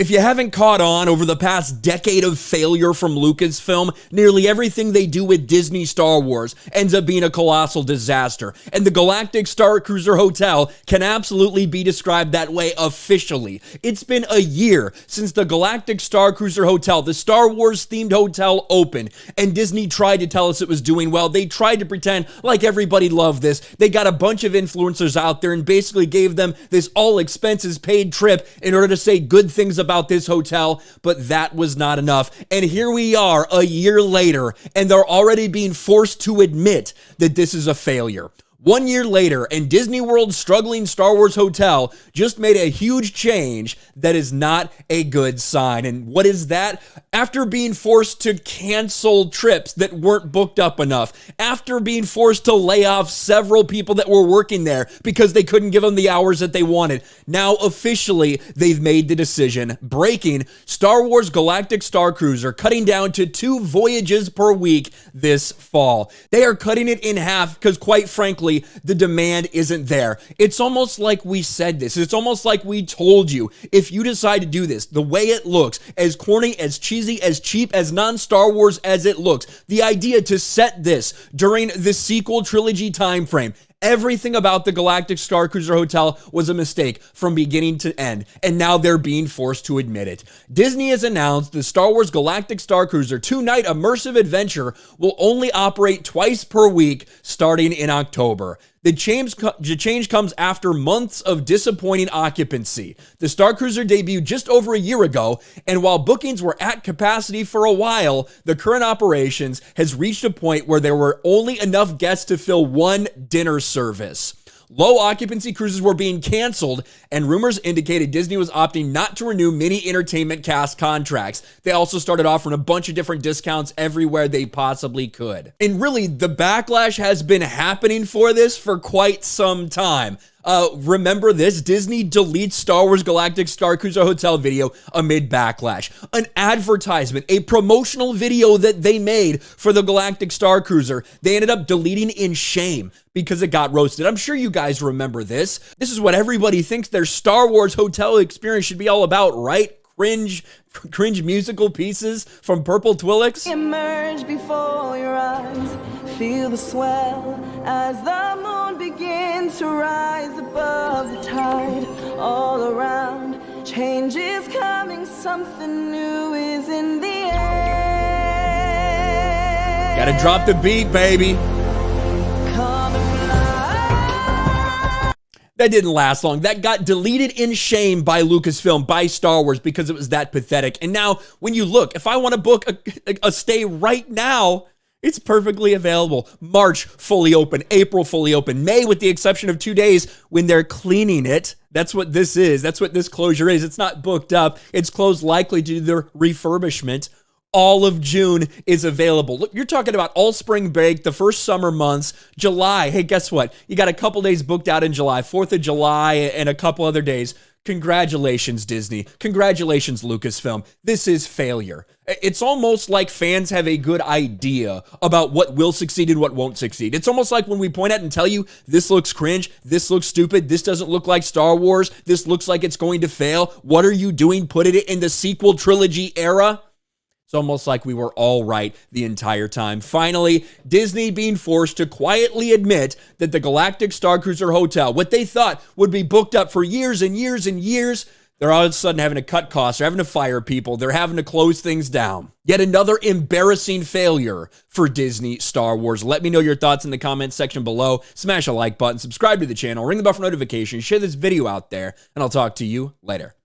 If you haven't caught on over the past decade of failure from Lucasfilm, nearly everything they do with Disney Star Wars ends up being a colossal disaster. And the Galactic Starcruiser Hotel can absolutely be described that way officially. It's been a year since the Galactic Starcruiser Hotel, the Star Wars themed hotel, opened, and Disney tried to tell us it was doing well. They tried to pretend like everybody loved this. They got a bunch of influencers out there and basically gave them this all expenses paid trip in order to say good things about this hotel, but that was not enough. And here we are a year later, and they're already being forced to admit that this is a failure. 1 year later, and Disney World's struggling Star Wars hotel just made a huge change that is not a good sign. And what is that? After being forced to cancel trips that weren't booked up enough, after being forced to lay off several people that were working there because they couldn't give them the hours that they wanted, now officially they've made the decision, breaking Star Wars Galactic Starcruiser, cutting down to 2 voyages per week this fall. They are cutting it in half because, quite frankly, the demand isn't there. It's almost like we said this. It's almost like we told you, if you decide to do this, the way it looks, as corny, as cheesy, as cheap, as non-Star Wars as it looks, the idea to set this during the sequel trilogy time frame, everything about the Galactic Starcruiser Hotel was a mistake from beginning to end, and now they're being forced to admit it. Disney has announced the Star Wars Galactic Starcruiser 2-night immersive adventure will only operate twice per week starting in October. The change comes after months of disappointing occupancy. The Starcruiser debuted just over a year ago, and while bookings were at capacity for a while, the current operations has reached a point where there were only enough guests to fill one dinner service. Low occupancy cruises were being canceled, and rumors indicated Disney was opting not to renew many entertainment cast contracts. They also started offering a bunch of different discounts everywhere they possibly could. And really, the backlash has been happening for this for quite some time. Remember this? Disney deletes Star Wars Galactic Starcruiser Hotel video amid backlash. An advertisement, a promotional video that they made for the Galactic Starcruiser, they ended up deleting in shame because it got roasted. I'm sure you guys remember this. This is what everybody thinks their Star Wars hotel experience should be all about, right? Cringe musical pieces from Purple Twilix. Emerge before your eyes, feel the swell as the moon begins to rise above the tide. All around, change is coming, something new is in the air. Gotta drop the beat, baby. Come and fly. That didn't last long. That got deleted in shame by Lucasfilm, by Star Wars, because it was that pathetic. And now, when you look, if I want to book a stay right now, it's perfectly available. March, fully open. April, fully open. May, with the exception of 2 days when they're cleaning it. That's what this is. That's what this closure is. It's not booked up. It's closed, likely due to their refurbishment. All of June is available. Look, you're talking about all spring break, the first summer months, July. Hey, guess what? You got a couple days booked out in July, 4th of July, and a couple other days. Congratulations, Disney. Congratulations, Lucasfilm. This is failure. It's almost like fans have a good idea about what will succeed and what won't succeed. It's almost like when we point out and tell you, this looks cringe, this looks stupid, this doesn't look like Star Wars, this looks like it's going to fail. What are you doing? Putting it in the sequel trilogy era? It's almost like we were all right the entire time. Finally, Disney being forced to quietly admit that the Galactic Starcruiser Hotel, what they thought would be booked up for years and years and years, they're all of a sudden having to cut costs. They're having to fire people. They're having to close things down. Yet another embarrassing failure for Disney Star Wars. Let me know your thoughts in the comments section below. Smash a like button, subscribe to the channel, ring the bell for notifications, share this video out there, and I'll talk to you later.